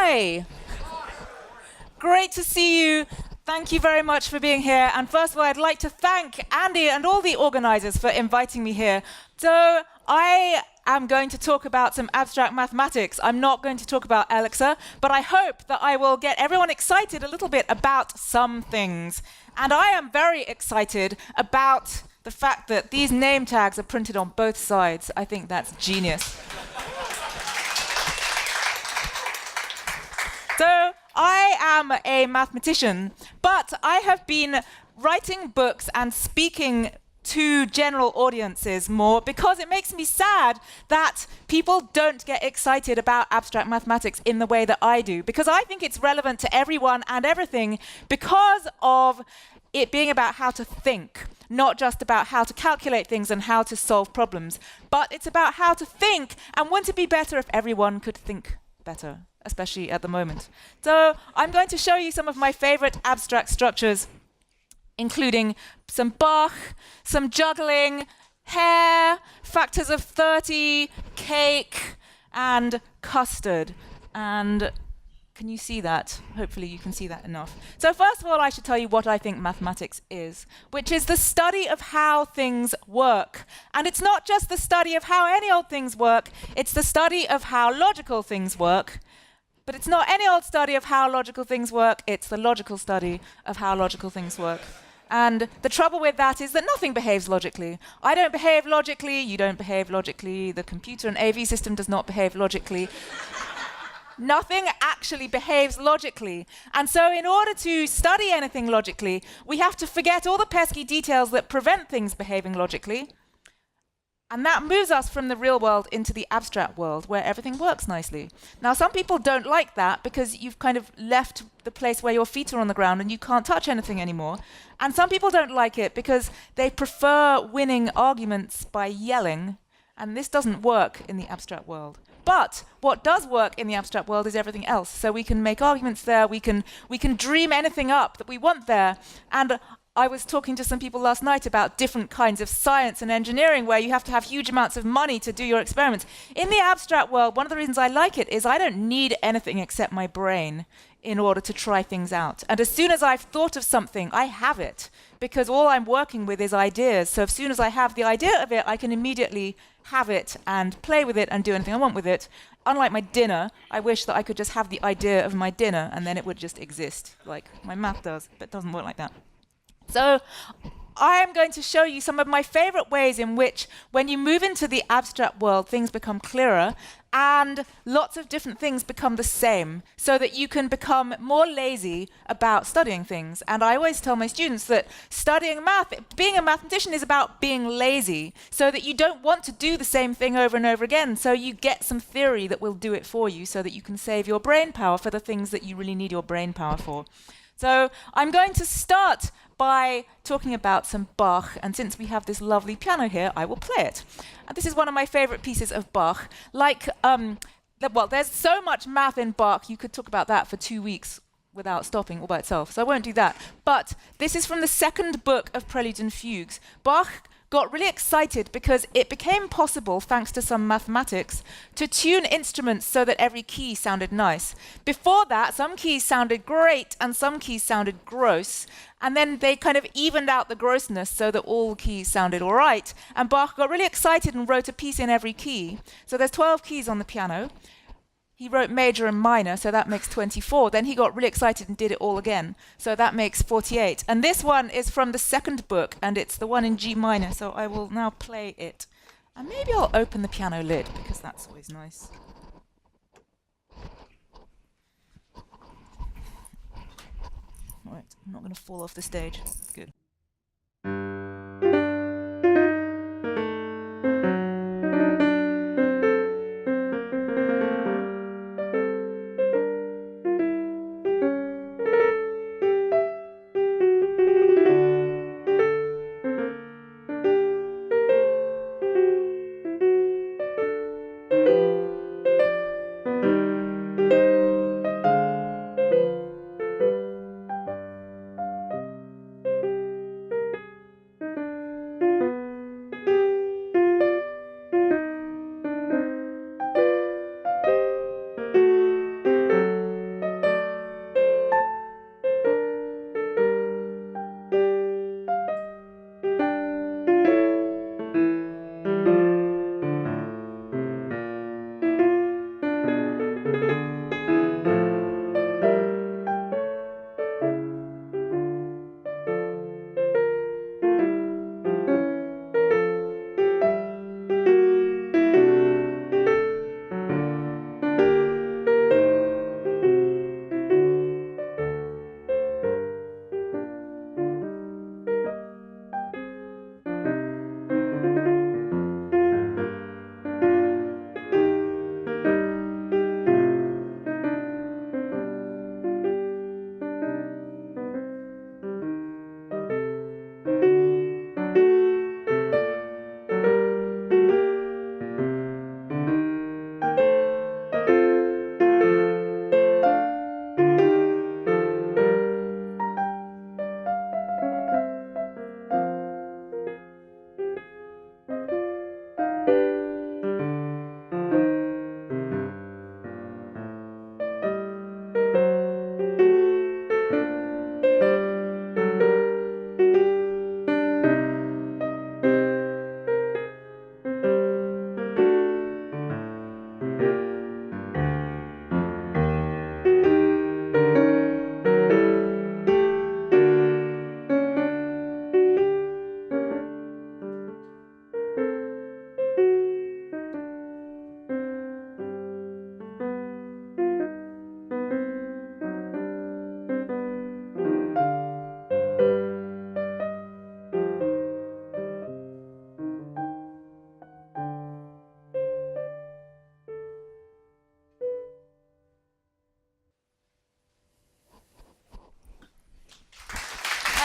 Hi. Great to see you. Thank you very much for being here. And first of all, I'd like to thank Andy and all the organizers for inviting me here. So I am going to talk about some abstract mathematics. I'm not going to talk about Elixir, but I hope that I will get everyone excited a little bit about some things. And I am very excited about the fact that these name tags are printed on both sides. I think that's genius. So I am a mathematician, but I have been writing books and speaking to general audiences more because it makes me sad that people don't get excited about abstract mathematics in the way that I do, because I think it's relevant to everyone and everything because of it being about how to think, not just about how to calculate things and how to solve problems, but it's about how to think, and wouldn't it be better if everyone could think better, especially at the moment. So I'm going to show you some of my favorite abstract structures, including some Bach, some juggling, hair, factors of 30, cake, and custard. And can you see that? Hopefully you can see that enough. So first of all, I should tell you what I think mathematics is, which is the study of how things work. And it's not just the study of how any old things work, it's the study of how logical things work. But it's not any old study of how logical things work, it's the logical study of how logical things work. And the trouble with that is that nothing behaves logically. I don't behave logically, you don't behave logically, the computer and AV system does not behave logically. Nothing actually behaves logically. And so in order to study anything logically, we have to forget all the pesky details that prevent things behaving logically. And that moves us from the real world into the abstract world, where everything works nicely. Now, some people don't like that because you've kind of left the place where your feet are on the ground and you can't touch anything anymore. And some people don't like it because they prefer winning arguments by yelling. And this doesn't work in the abstract world. But what does work in the abstract world is everything else. So we can make arguments there, we can dream anything up that we want there. And I was talking to some people last night about different kinds of science and engineering where you have to have huge amounts of money to do your experiments. In the abstract world, one of the reasons I like it is I don't need anything except my brain in order to try things out. And as soon as I've thought of something, I have it, because all I'm working with is ideas. So as soon as I have the idea of it, I can immediately have it and play with it and do anything I want with it. Unlike my dinner, I wish that I could just have the idea of my dinner and then it would just exist, like my math does, but it doesn't work like that. So I'm going to show you some of my favorite ways in which, when you move into the abstract world, things become clearer and lots of different things become the same, so that you can become more lazy about studying things. And I always tell my students that studying math, being a mathematician, is about being lazy, so that you don't want to do the same thing over and over again. So you get some theory that will do it for you, so that you can save your brain power for the things that you really need your brain power for. So I'm going to start by talking about some Bach, and since we have this lovely piano here, I will play it. And this is one of my favorite pieces of Bach. Like, well, there's so much math in Bach, you could talk about that for 2 weeks without stopping all by itself, so I won't do that. But this is from the second book of Preludes and Fugues. Bach got really excited because it became possible, thanks to some mathematics, to tune instruments so that every key sounded nice. Before that, some keys sounded great and some keys sounded gross, and then they kind of evened out the grossness so that all keys sounded all right. And Bach got really excited and wrote a piece in every key. So there's 12 keys on the piano. He wrote major and minor, so that makes 24. Then he got really excited and did it all again. So that makes 48. And this one is from the second book, and it's the one in G minor. So I will now play it. And maybe I'll open the piano lid, because that's always nice. Right, I'm not going to fall off the stage. Good.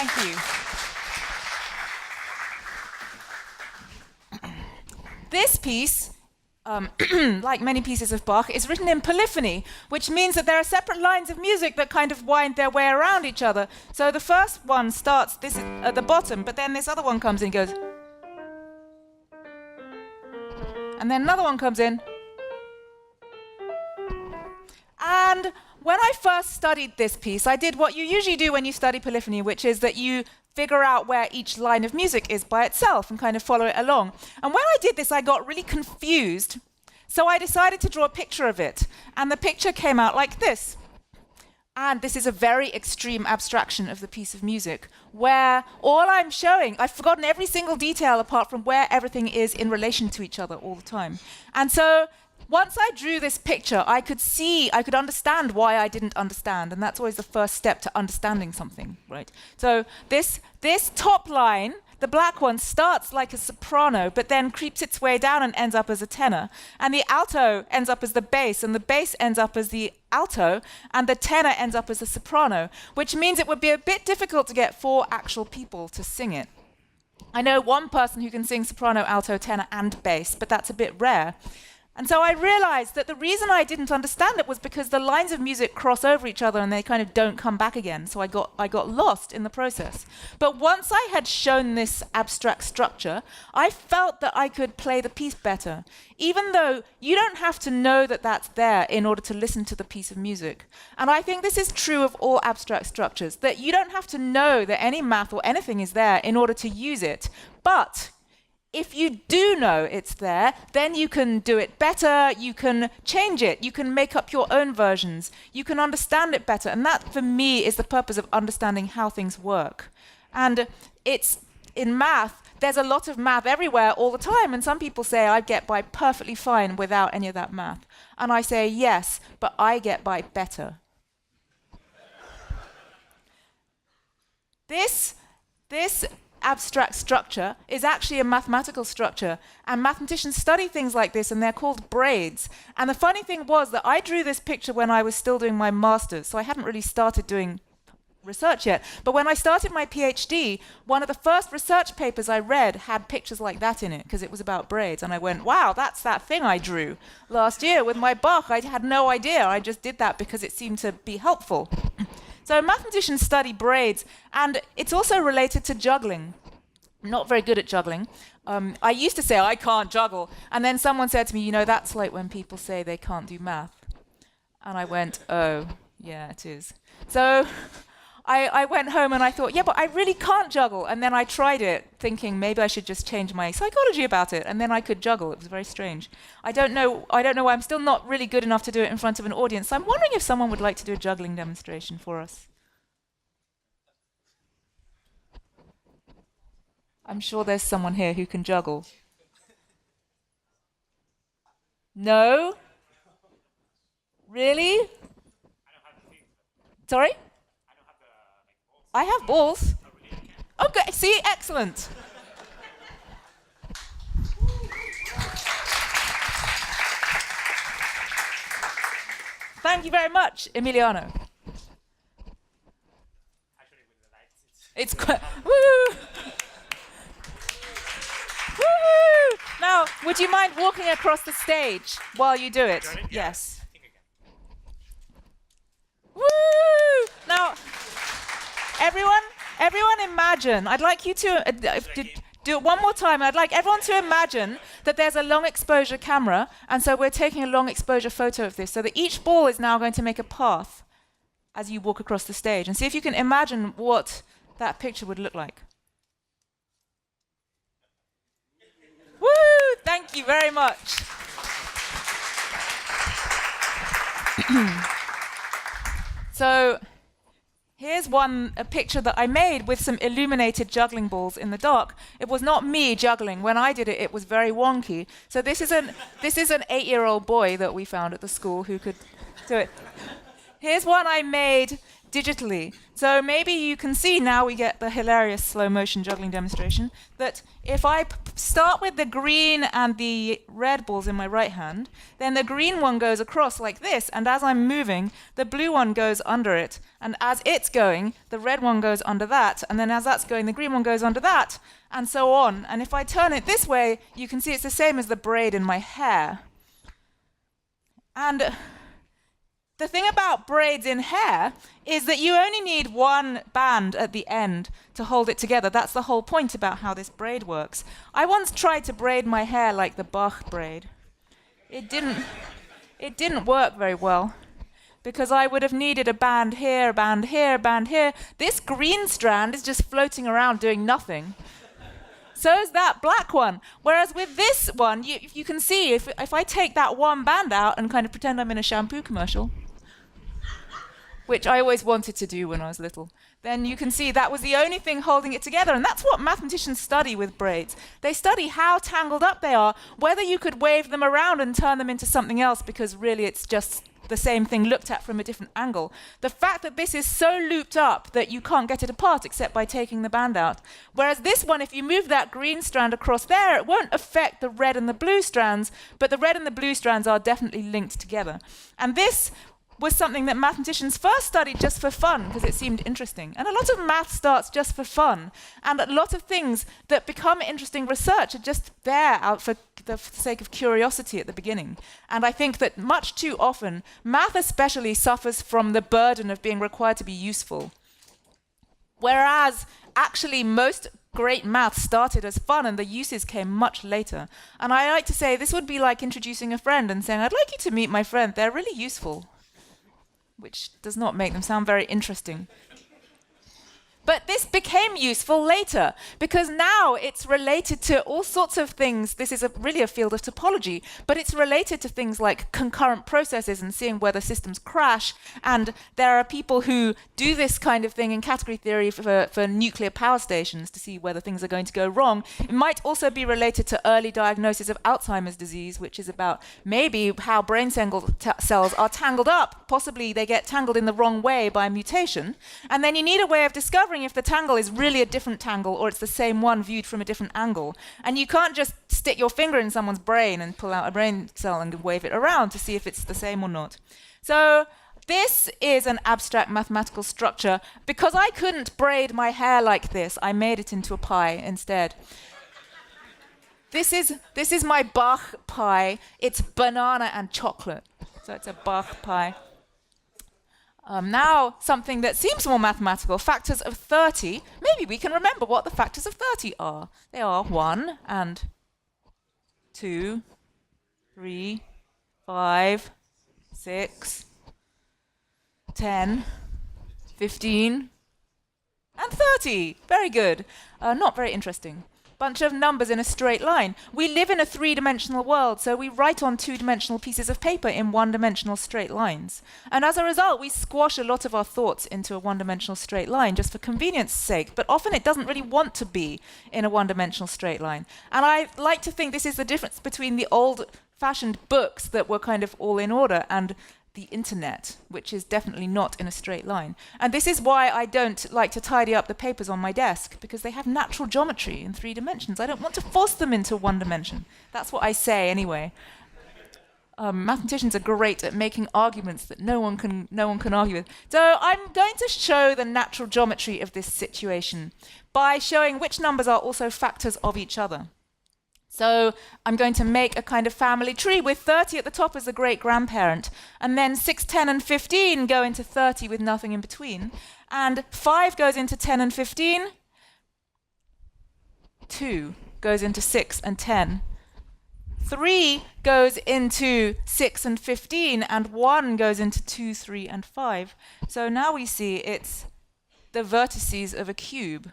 Thank you. This piece, like many pieces of Bach, is written in polyphony, which means that there are separate lines of music that kind of wind their way around each other. So the first one starts this at the bottom, but then this other one comes in and goes. And then another one comes in. And when I first studied this piece, I did what you usually do when you study polyphony, which is that you figure out where each line of music is by itself and kind of follow it along. And when I did this, I got really confused. So I decided to draw a picture of it. And the picture came out like this. And this is a very extreme abstraction of the piece of music, where all I'm showing, I've forgotten every single detail apart from where everything is in relation to each other all the time. And so once I drew this picture, I could understand why I didn't understand, and that's always the first step to understanding something, right? So this top line, the black one, starts like a soprano, but then creeps its way down and ends up as a tenor. And the alto ends up as the bass, and the bass ends up as the alto, and the tenor ends up as a soprano, which means it would be a bit difficult to get 4 actual people to sing it. I know one person who can sing soprano, alto, tenor, and bass, but that's a bit rare. And so I realized that the reason I didn't understand it was because the lines of music cross over each other and they kind of don't come back again. So I got lost in the process. But once I had shown this abstract structure, I felt that I could play the piece better, even though you don't have to know that that's there in order to listen to the piece of music. And I think this is true of all abstract structures, that you don't have to know that any math or anything is there in order to use it. But if you do know it's there, then you can do it better, you can change it, you can make up your own versions, you can understand it better. And that, for me, is the purpose of understanding how things work. And it's in math, there's a lot of math everywhere all the time, and some people say I get by perfectly fine without any of that math. And I say yes, but I get by better. This abstract structure is actually a mathematical structure, and mathematicians study things like this, and they're called braids. And the funny thing was that I drew this picture when I was still doing my master's, so I hadn't really started doing research yet. But when I started my PhD, one of the first research papers I read had pictures like that in it, because it was about braids, and I went, wow, that's that thing I drew last year with my Bach. I had no idea. I just did that because it seemed to be helpful. So mathematicians study braids, and it's also related to juggling. I'm not very good at juggling. I used to say I can't juggle, and then someone said to me, you know, that's like when people say they can't do math. And I went, oh, yeah, it is. So I went home and I thought, yeah, but I really can't juggle. And then I tried it, thinking maybe I should just change my psychology about it, and then I could juggle. It was very strange. I don't know why I'm still not really good enough to do it in front of an audience. So I'm wondering if someone would like to do a juggling demonstration for us. I'm sure there's someone here who can juggle. No? Really? Sorry? I have balls. Okay, see, excellent. Thank you very much, Emiliano. It's quite, woo! Woo! Now, would you mind walking across the stage while you do it? Yes. Woo! Now, everyone imagine. I'd like you to do it one more time. I'd like everyone to imagine that there's a long exposure camera, and so we're taking a long exposure photo of this, so that each ball is now going to make a path as you walk across the stage. And see if you can imagine what that picture would look like. Woo! Thank you very much. So here's a picture that I made with some illuminated juggling balls in the dark. It was not me juggling. When I did it, it was very wonky. So this is an 8-year-old boy that we found at the school who could do it. Here's one I made digitally. So maybe you can see now we get the hilarious slow motion juggling demonstration that if I start with the green and the red balls in my right hand, then the green one goes across like this, and as I'm moving, the blue one goes under it, and as it's going, the red one goes under that, and then as that's going, the green one goes under that, and so on. And if I turn it this way, you can see it's the same as the braid in my hair. And the thing about braids in hair is that you only need one band at the end to hold it together. That's the whole point about how this braid works. I once tried to braid my hair like the Bach braid. It didn't work very well because I would have needed a band here, a band here, a band here. This green strand is just floating around doing nothing. So is that black one. Whereas with this one, you can see if I take that one band out and kind of pretend I'm in a shampoo commercial, which I always wanted to do when I was little, then you can see that was the only thing holding it together. And that's what mathematicians study with braids. They study how tangled up they are, whether you could wave them around and turn them into something else, because really it's just the same thing looked at from a different angle. The fact that this is so looped up that you can't get it apart except by taking the band out. Whereas this one, if you move that green strand across there, it won't affect the red and the blue strands, but the red and the blue strands are definitely linked together. And this was something that mathematicians first studied just for fun because it seemed interesting. And a lot of math starts just for fun. And a lot of things that become interesting research are just there out for the sake of curiosity at the beginning. And I think that much too often, math especially suffers from the burden of being required to be useful. Whereas actually most great math started as fun and the uses came much later. And I like to say this would be like introducing a friend and saying, I'd like you to meet my friend, they're really useful. Which does not make them sound very interesting. But this became useful later, because now it's related to all sorts of things. This is really a field of topology, but it's related to things like concurrent processes and seeing whether systems crash. And there are people who do this kind of thing in category theory for nuclear power stations to see whether things are going to go wrong. It might also be related to early diagnosis of Alzheimer's disease, which is about maybe how brain cells are tangled up. Possibly they get tangled in the wrong way by a mutation. And then you need a way of discovering if the tangle is really a different tangle or it's the same one viewed from a different angle. And you can't just stick your finger in someone's brain and pull out a brain cell and wave it around to see if it's the same or not. So this is an abstract mathematical structure. Because I couldn't braid my hair like this, I made it into a pie instead. This is my Bach pie. It's banana and chocolate. So it's a Bach pie. Now, something that seems more mathematical, factors of 30. Maybe we can remember what the factors of 30 are. They are 1 and 2, 3, 5, 6, 10, 15, and 30. Very good. Not very interesting. Bunch of numbers in a straight line. We live in a three-dimensional world, so we write on two-dimensional pieces of paper in one-dimensional straight lines. And as a result, we squash a lot of our thoughts into a one-dimensional straight line just for convenience sake, but often it doesn't really want to be in a one-dimensional straight line. And I like to think this is the difference between the old-fashioned books that were kind of all in order and the internet, which is definitely not in a straight line. And this is why I don't like to tidy up the papers on my desk, because they have natural geometry in 3 dimensions. I don't want to force them into 1 dimension. That's what I say anyway. Mathematicians are great at making arguments that no one can argue with. So I'm going to show the natural geometry of this situation by showing which numbers are also factors of each other. So I'm going to make a kind of family tree with 30 at the top as the great-grandparent, and then 6, 10, and 15 go into 30 with nothing in between, and 5 goes into 10 and 15, 2 goes into 6 and 10, 3 goes into 6 and 15, and 1 goes into 2, 3, and 5. So now we see it's the vertices of a cube,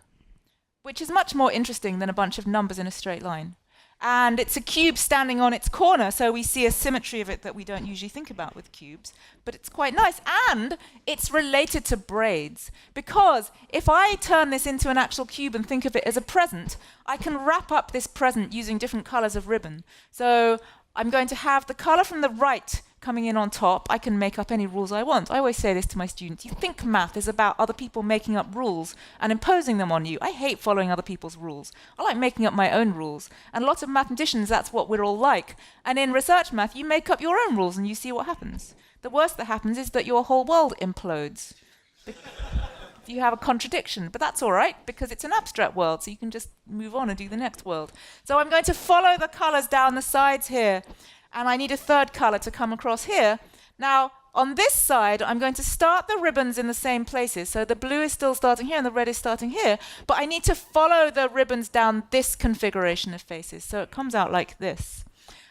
which is much more interesting than a bunch of numbers in a straight line. And it's a cube standing on its corner, so we see a symmetry of it that we don't usually think about with cubes. But it's quite nice, and it's related to braids. Because if I turn this into an actual cube and think of it as a present, I can wrap up this present using different colors of ribbon. So I'm going to have the color from the right coming in on top, I can make up any rules I want. I always say this to my students. You think math is about other people making up rules and imposing them on you. I hate following other people's rules. I like making up my own rules. And lots of mathematicians, that's what we're all like. And in research math, you make up your own rules and you see what happens. The worst that happens is that your whole world implodes. You have a contradiction, but that's all right because it's an abstract world, so you can just move on and do the next world. So I'm going to follow the colors down the sides here, and I need a third color to come across here. Now, on this side, I'm going to start the ribbons in the same places. So the blue is still starting here and the red is starting here, but I need to follow the ribbons down this configuration of faces. So it comes out like this.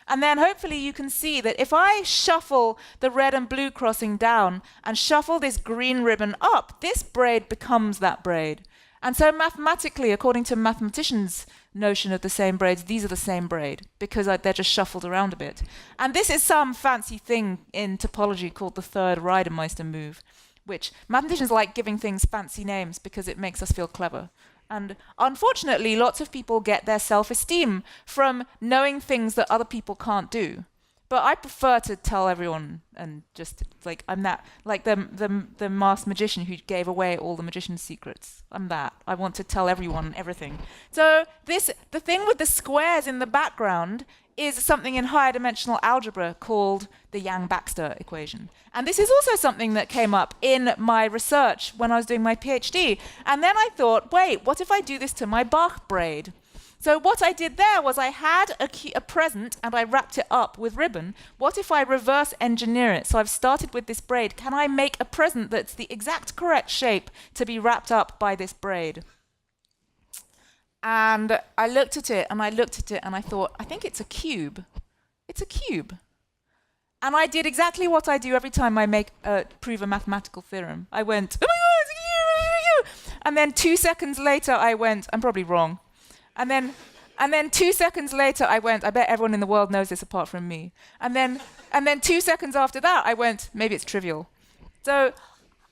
And then hopefully you can see that if I shuffle the red and blue crossing down and shuffle this green ribbon up, this braid becomes that braid. And so mathematically, according to mathematicians' notion of the same braids, these are the same braid because they're just shuffled around a bit. And this is some fancy thing in topology called the third Reidemeister move, which mathematicians like giving things fancy names because it makes us feel clever. And unfortunately, lots of people get their self-esteem from knowing things that other people can't do. But I prefer to tell everyone and just like I'm that, like the masked magician who gave away all the magician's secrets. I'm that. I want to tell everyone everything. So the thing with the squares in the background is something in higher dimensional algebra called the Yang-Baxter equation. And this is also something that came up in my research when I was doing my PhD. And then I thought, wait, what if I do this to my Bach braid? So what I did there was I had a present and I wrapped it up with ribbon. What if I reverse engineer it? So I've started with this braid. Can I make a present that's the exact correct shape to be wrapped up by this braid? And I looked at it and I looked at it and I thought, I think it's a cube. It's a cube. And I did exactly what I do every time I prove a mathematical theorem. I went, oh my God, it's a cube, it's a cube. And then 2 seconds later I went, I'm probably wrong. And then 2 seconds later I went, I bet everyone in the world knows this apart from me. And then 2 seconds after that I went, maybe it's trivial. So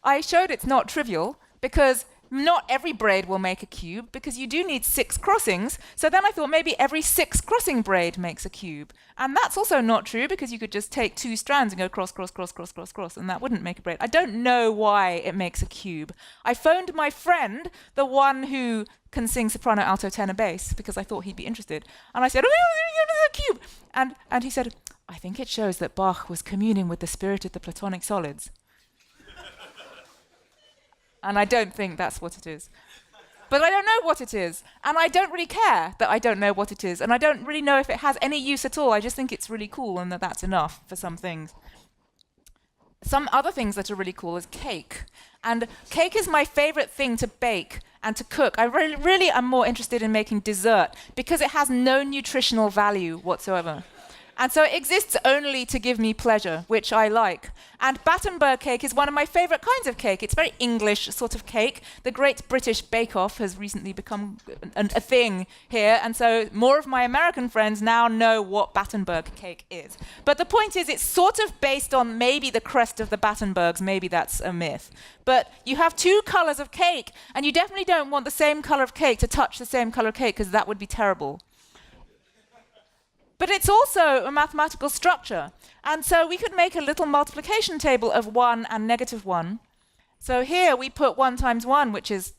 I showed it's not trivial because not every braid will make a cube because you do need 6 crossings. So then I thought maybe every 6 crossing braid makes a cube. And that's also not true because you could just take 2 strands and go cross, cross, cross, cross, cross, cross, and that wouldn't make a braid. I don't know why it makes a cube. I phoned my friend, the one who can sing soprano, alto, tenor, bass, because I thought he'd be interested. And I said, oh, it's a cube. And he said, I think it shows that Bach was communing with the spirit of the Platonic solids. And I don't think that's what it is. But I don't know what it is. And I don't really care that I don't know what it is. And I don't really know if it has any use at all. I just think it's really cool and that's enough for some things. Some other things that are really cool is cake. And cake is my favorite thing to bake and to cook. I really am more interested in making dessert because it has no nutritional value whatsoever. And so it exists only to give me pleasure, which I like. And Battenberg cake is one of my favorite kinds of cake. It's very English sort of cake. The Great British Bake Off has recently become a thing here, and so more of my American friends now know what Battenberg cake is. But the point is, it's sort of based on maybe the crest of the Battenbergs. Maybe that's a myth. But you have 2 colors of cake, and you definitely don't want the same color of cake to touch the same color of cake, because that would be terrible. But it's also a mathematical structure. And so we could make a little multiplication table of 1 and -1. So here we put 1 times 1, which is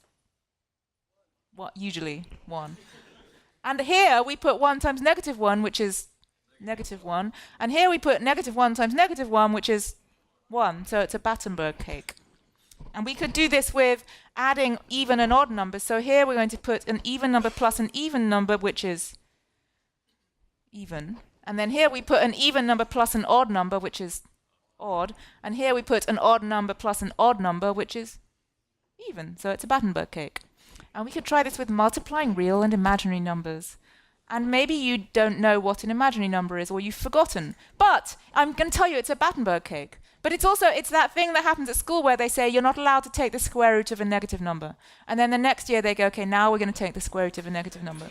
usually 1. And here we put 1 times -1, which is -1. And here we put -1 times -1, which is 1. So it's a Battenberg cake. And we could do this with adding even and odd numbers. So here we're going to put an even number plus an even number, which is even. And then here we put an even number plus an odd number, which is odd. And here we put an odd number plus an odd number, which is even. So it's a Battenberg cake. And we could try this with multiplying real and imaginary numbers. And maybe you don't know what an imaginary number is, or you've forgotten. But I'm going to tell you it's a Battenberg cake. But it's that thing that happens at school where they say you're not allowed to take the square root of a negative number. And then the next year they go, okay, now we're going to take the square root of a negative number.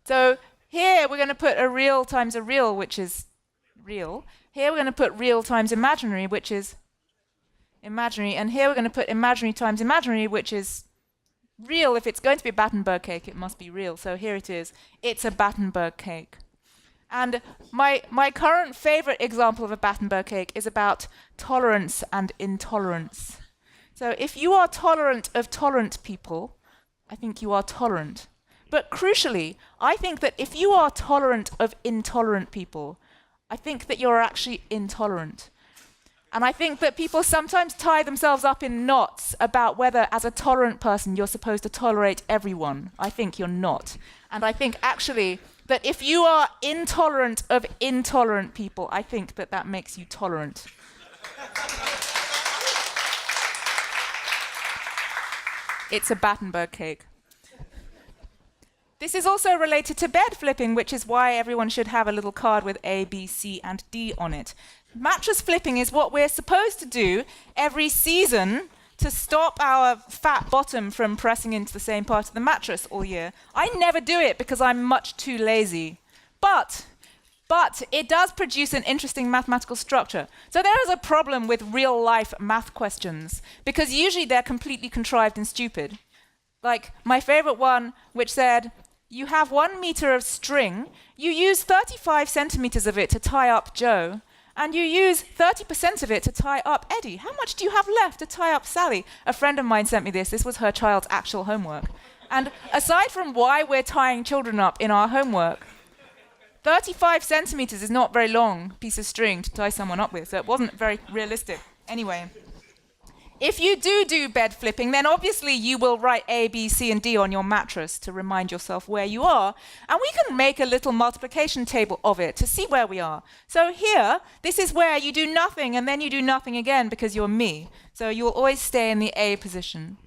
So here we're going to put a real times a real, which is real. Here we're going to put real times imaginary, which is imaginary. And here we're going to put imaginary times imaginary, which is real. If it's going to be a Battenberg cake, it must be real. So here it is. It's a Battenberg cake. And my current favorite example of a Battenberg cake is about tolerance and intolerance. So if you are tolerant of tolerant people, I think you are tolerant. But crucially, I think that if you are tolerant of intolerant people, I think that you're actually intolerant. And I think that people sometimes tie themselves up in knots about whether, as a tolerant person, you're supposed to tolerate everyone. I think you're not. And I think actually that if you are intolerant of intolerant people, I think that that makes you tolerant. It's a Battenberg cake. This is also related to bed flipping, which is why everyone should have a little card with A, B, C, and D on it. Mattress flipping is what we're supposed to do every season to stop our fat bottom from pressing into the same part of the mattress all year. I never do it because I'm much too lazy. But it does produce an interesting mathematical structure. So there is a problem with real-life math questions, because usually they're completely contrived and stupid. Like my favorite one, which said, you have 1 meter of string, you use 35 centimeters of it to tie up Joe, and you use 30% of it to tie up Eddie. How much do you have left to tie up Sally? A friend of mine sent me this. This was her child's actual homework. And aside from why we're tying children up in our homework, 35 centimeters is not very long piece of string to tie someone up with, so it wasn't very realistic. Anyway, if you do bed flipping, then obviously you will write A, B, C, and D on your mattress to remind yourself where you are. And we can make a little multiplication table of it to see where we are. So here, this is where you do nothing, and then you do nothing again because you're me. So you'll always stay in the A position.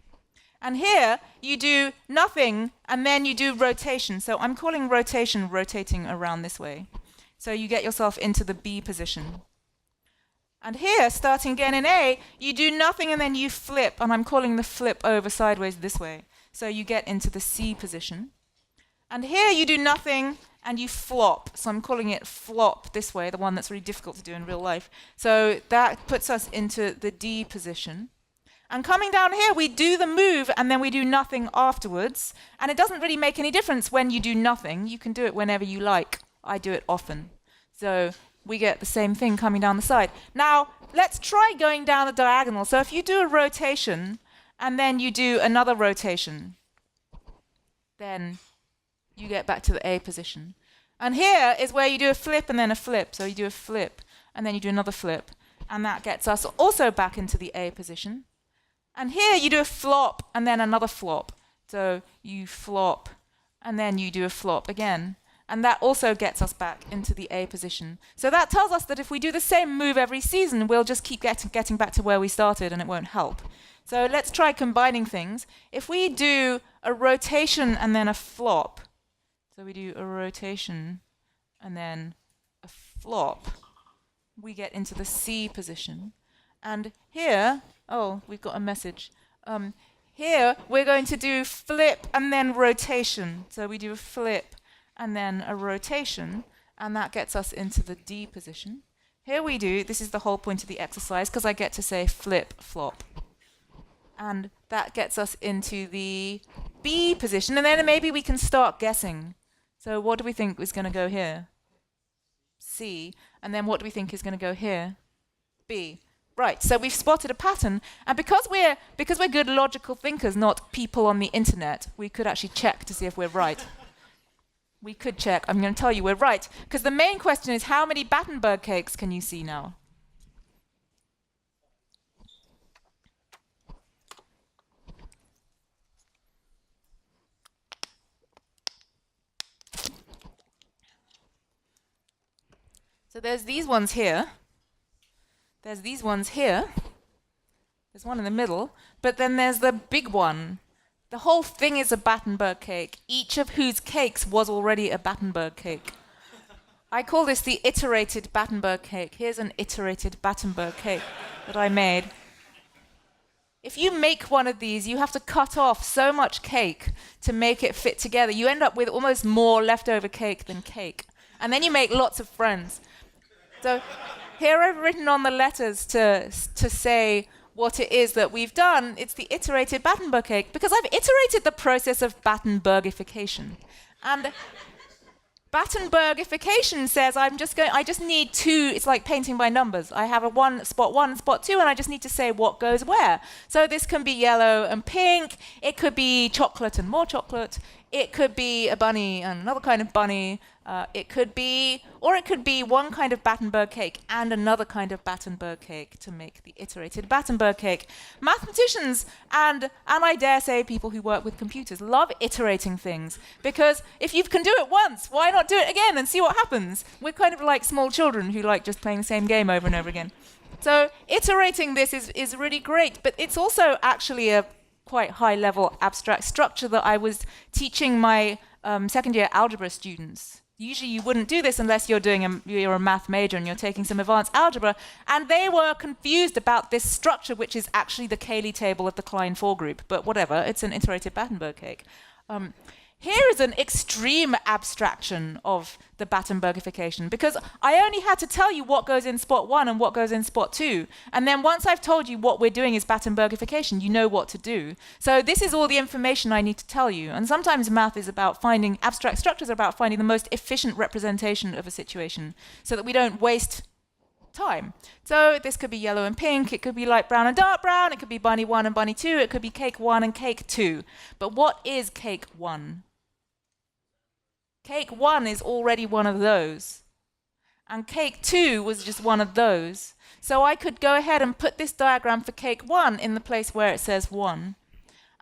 And here, you do nothing, and then you do rotation. So I'm calling rotation rotating around this way. So you get yourself into the B position. And here, starting again in A, you do nothing and then you flip, and I'm calling the flip over sideways this way. So you get into the C position. And here you do nothing and you flop. So I'm calling it flop this way, the one that's really difficult to do in real life. So that puts us into the D position. And coming down here, we do the move and then we do nothing afterwards. And it doesn't really make any difference when you do nothing. You can do it whenever you like. I do it often. So we get the same thing coming down the side. Now, let's try going down the diagonal. So if you do a rotation, and then you do another rotation, then you get back to the A position. And here is where you do a flip and then a flip. So you do a flip, and then you do another flip. And that gets us also back into the A position. And here you do a flop, and then another flop. So you flop, and then you do a flop again. And that also gets us back into the A position. So that tells us that if we do the same move every season, we'll just keep getting back to where we started and it won't help. So let's try combining things. If we do a rotation and then a flop, so we do a rotation and then a flop, we get into the C position. And here, oh, we've got a message. Here, we're going to do flip and then rotation. So we do a flip and then a rotation, and that gets us into the D position. Here we do, this is the whole point of the exercise, because I get to say flip, flop. And that gets us into the B position, and then maybe we can start guessing. So what do we think is going to go here? C. And then what do we think is going to go here? B. Right, so we've spotted a pattern, and because we're good logical thinkers, not people on the internet, we could actually check to see if we're right. We could check. I'm going to tell you we're right. Because the main question is, how many Battenberg cakes can you see now? So there's these ones here. There's these ones here. There's one in the middle. But then there's the big one. The whole thing is a Battenberg cake, each of whose cakes was already a Battenberg cake. I call this the iterated Battenberg cake. Here's an iterated Battenberg cake that I made. If you make one of these, you have to cut off so much cake to make it fit together. You end up with almost more leftover cake than cake. And then you make lots of friends. So here I've written on the letters to say what it is that we've done. It's the iterated Battenberg cake, because I've iterated the process of Battenbergification. And Battenbergification says I just need two, it's like painting by numbers. I have spot one, spot two, and I just need to say what goes where. So this can be yellow and pink, it could be chocolate and more chocolate, it could be a bunny and another kind of bunny, it could be one kind of Battenberg cake and another kind of Battenberg cake to make the iterated Battenberg cake. Mathematicians and I dare say people who work with computers love iterating things, because if you can do it once, why not do it again and see what happens? We're kind of like small children who like just playing the same game over and over again. So iterating this is really great, but it's also actually a quite high-level abstract structure that I was teaching my second-year algebra students. Usually you wouldn't do this unless you're a math major and you're taking some advanced algebra, and they were confused about this structure, which is actually the Cayley table of the Klein 4 group, but whatever, it's an iterated Battenberg cake. Here is an extreme abstraction of the Battenbergification, because I only had to tell you what goes in spot 1 and what goes in spot 2. And then once I've told you what we're doing is Battenbergification, you know what to do. So this is all the information I need to tell you. And sometimes math is about finding, abstract structures are about finding the most efficient representation of a situation so that we don't waste time. So this could be yellow and pink, it could be light brown and dark brown, it could be bunny 1 and bunny 2, it could be cake 1 and cake 2. But what is cake 1? Cake 1 is already one of those, and cake 2 was just one of those. So I could go ahead and put this diagram for cake 1 in the place where it says 1.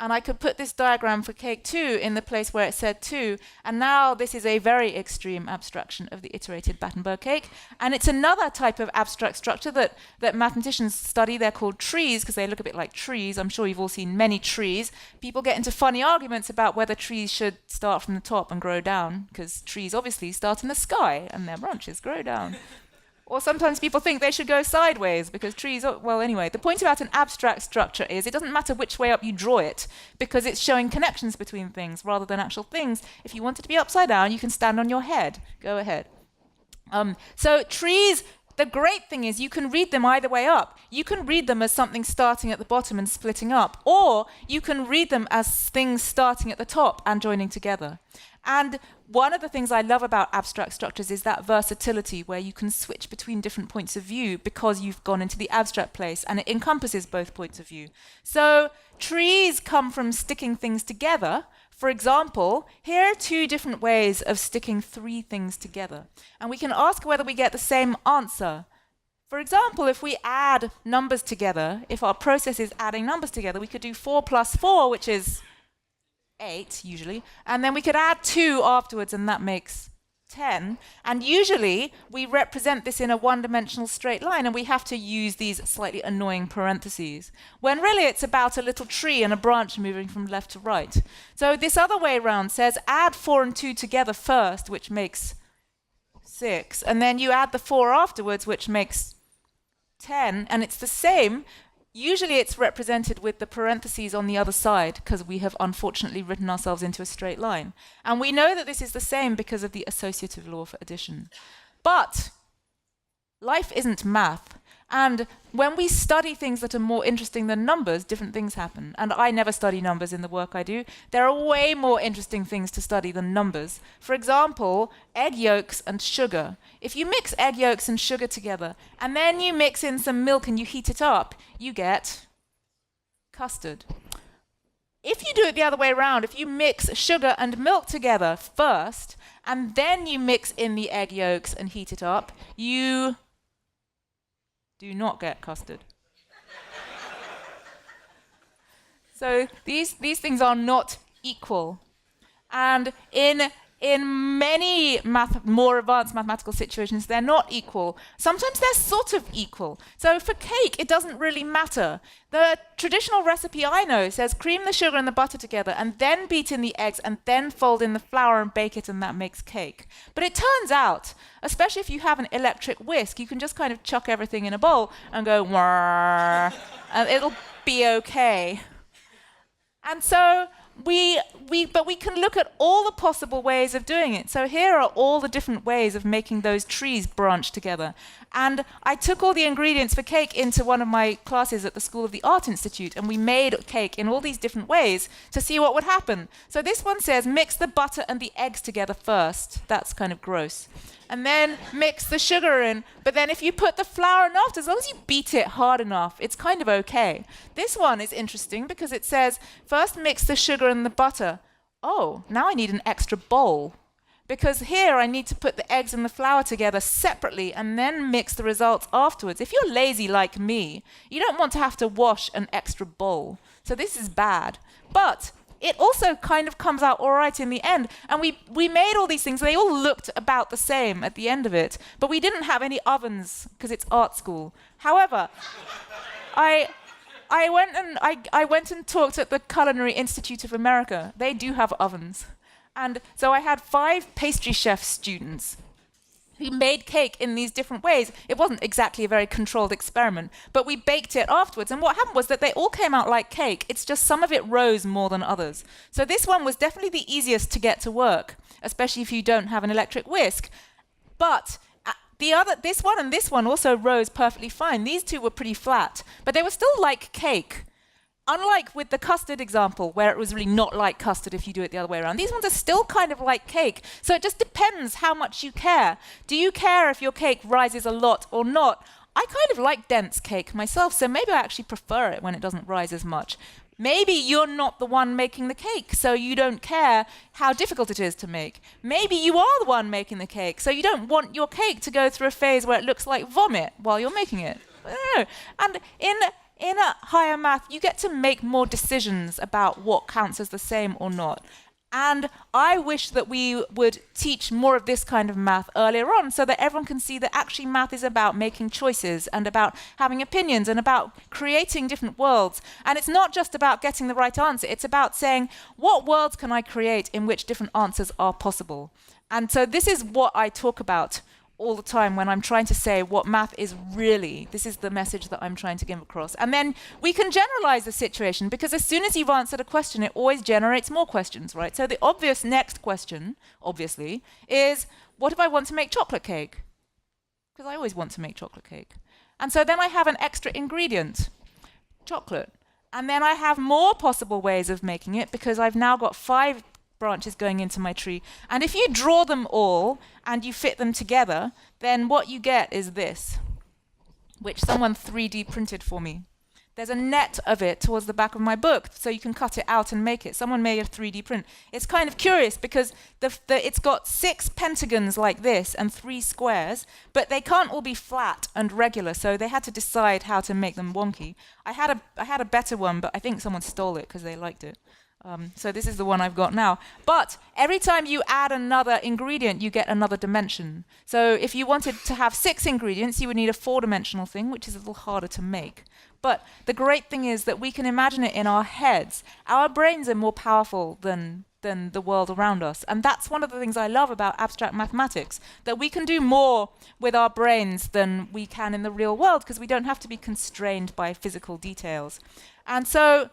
And I could put this diagram for cake 2 in the place where it said 2. And now this is a very extreme abstraction of the iterated Battenberg cake. And it's another type of abstract structure that mathematicians study. They're called trees because they look a bit like trees. I'm sure you've all seen many trees. People get into funny arguments about whether trees should start from the top and grow down, because trees obviously start in the sky and their branches grow down. Or sometimes people think they should go sideways because trees, well, anyway, the point about an abstract structure is it doesn't matter which way up you draw it because it's showing connections between things rather than actual things. If you want it to be upside down, you can stand on your head. Go ahead. So trees, the great thing is you can read them either way up. You can read them as something starting at the bottom and splitting up, or you can read them as things starting at the top and joining together. And one of the things I love about abstract structures is that versatility where you can switch between different points of view because you've gone into the abstract place and it encompasses both points of view. So trees come from sticking things together. For example, here are two different ways of sticking three things together. And we can ask whether we get the same answer. For example, if we add numbers together, if our process is adding numbers together, we could do 4 plus 4, which is 8 usually, and then we could add 2 afterwards and that makes 10. And usually we represent this in a one-dimensional straight line and we have to use these slightly annoying parentheses, when really it's about a little tree and a branch moving from left to right. So this other way around says add 4 and 2 together first, which makes 6, and then you add the 4 afterwards, which makes 10, and it's the same. Usually it's represented with the parentheses on the other side because we have unfortunately written ourselves into a straight line. And we know that this is the same because of the associative law for addition. But life isn't math. And when we study things that are more interesting than numbers, different things happen. And I never study numbers in the work I do. There are way more interesting things to study than numbers. For example, egg yolks and sugar. If you mix egg yolks and sugar together, and then you mix in some milk and you heat it up, you get custard. If you do it the other way around, if you mix sugar and milk together first, and then you mix in the egg yolks and heat it up, you do not get custard. So these things are not equal. And in many more advanced mathematical situations, they're not equal. Sometimes they're sort of equal. So for cake, it doesn't really matter. The traditional recipe I know says cream the sugar and the butter together and then beat in the eggs and then fold in the flour and bake it, and that makes cake. But it turns out, especially if you have an electric whisk, you can just kind of chuck everything in a bowl and go whirr, and it'll be okay. And so but we can look at all the possible ways of doing it. So here are all the different ways of making those trees branch together. And I took all the ingredients for cake into one of my classes at the School of the Art Institute, and we made cake in all these different ways to see what would happen. So this one says, mix the butter and the eggs together first. That's kind of gross. And then mix the sugar in. But then if you put the flour in after, as long as you beat it hard enough, it's kind of okay. This one is interesting because it says, first mix the sugar and the butter. Oh, now I need an extra bowl. Because here I need to put the eggs and the flour together separately and then mix the results afterwards. If you're lazy like me, you don't want to have to wash an extra bowl. So this is bad. But it also kind of comes out all right in the end. And we made all these things. They all looked about the same at the end of it. But we didn't have any ovens because it's art school. However, I went and talked at the Culinary Institute of America. They do have ovens. And so I had 5 pastry chef students who made cake in these different ways. It wasn't exactly a very controlled experiment, but we baked it afterwards. And what happened was that they all came out like cake. It's just some of it rose more than others. So this one was definitely the easiest to get to work, especially if you don't have an electric whisk. But this one and this one also rose perfectly fine. These two were pretty flat, but they were still like cake. Unlike with the custard example, where it was really not like custard if you do it the other way around, these ones are still kind of like cake. So it just depends how much you care. Do you care if your cake rises a lot or not? I kind of like dense cake myself, so maybe I actually prefer it when it doesn't rise as much. Maybe you're not the one making the cake, so you don't care how difficult it is to make. Maybe you are the one making the cake, so you don't want your cake to go through a phase where it looks like vomit while you're making it. I don't know. And in a higher math, you get to make more decisions about what counts as the same or not. And I wish that we would teach more of this kind of math earlier on so that everyone can see that actually math is about making choices and about having opinions and about creating different worlds. And it's not just about getting the right answer. It's about saying, what worlds can I create in which different answers are possible? And so this is what I talk about all the time when I'm trying to say what math is really. This is the message that I'm trying to give across. And then we can generalize the situation, because as soon as you've answered a question, it always generates more questions, right? So the obvious next question, obviously, is what if I want to make chocolate cake? Because I always want to make chocolate cake. And so then I have an extra ingredient, chocolate. And then I have more possible ways of making it, because I've now got 5 branches going into my tree. And if you draw them all and you fit them together, then what you get is this, which someone 3D printed for me. There's a net of it towards the back of my book, so you can cut it out and make it. Someone made a 3D print. It's kind of curious because it's got 6 pentagons like this and 3 squares, but they can't all be flat and regular, so they had to decide how to make them wonky. I had a better one, but I think someone stole it because they liked it. So this is the one I've got now. But every time you add another ingredient, you get another dimension. So if you wanted to have 6 ingredients, you would need a 4-dimensional thing, which is a little harder to make. But the great thing is that we can imagine it in our heads. Our brains are more powerful than the world around us. And that's one of the things I love about abstract mathematics, that we can do more with our brains than we can in the real world, because we don't have to be constrained by physical details. And so,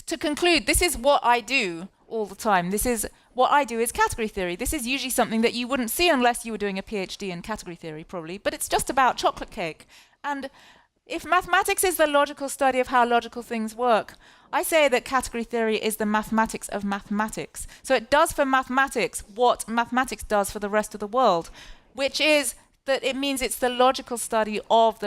to conclude, this is what I do all the time. What I do is category theory. This is usually something that you wouldn't see unless you were doing a PhD in category theory, probably, but it's just about chocolate cake. And if mathematics is the logical study of how logical things work, I say that category theory is the mathematics of mathematics. So it does for mathematics what mathematics does for the rest of the world, which is that it means it's the logical study of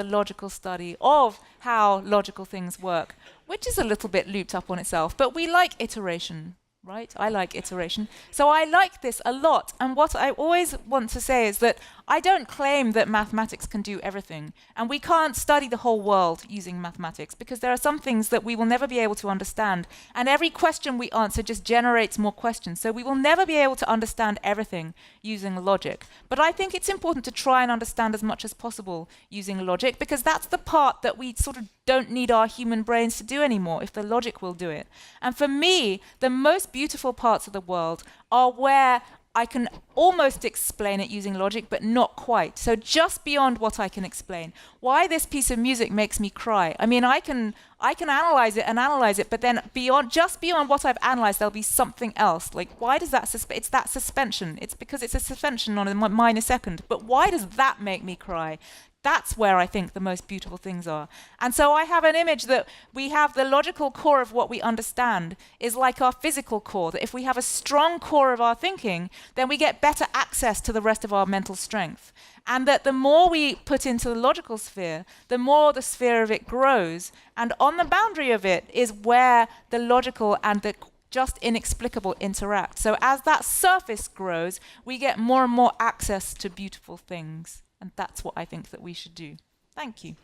how logical things work, which is a little bit looped up on itself, but we like iteration, right? I like iteration. So I like this a lot. And what I always want to say is that I don't claim that mathematics can do everything. And we can't study the whole world using mathematics, because there are some things that we will never be able to understand. And every question we answer just generates more questions. So we will never be able to understand everything using logic. But I think it's important to try and understand as much as possible using logic, because that's the part that we sort of don't need our human brains to do anymore, if the logic will do it. And for me, the most beautiful parts of the world are where I can almost explain it using logic, but not quite. So just beyond what I can explain. Why this piece of music makes me cry. I mean, I can analyze it, but then just beyond what I've analyzed, there'll be something else. Like, why does that it's that suspension. It's because it's a suspension on a minor second. But why does that make me cry? That's where I think the most beautiful things are. And so I have an image that we have the logical core of what we understand is like our physical core, that if we have a strong core of our thinking, then we get better access to the rest of our mental strength. And that the more we put into the logical sphere, the more the sphere of it grows. And on the boundary of it is where the logical and the just inexplicable interact. So as that surface grows, we get more and more access to beautiful things. And that's what I think that we should do. Thank you.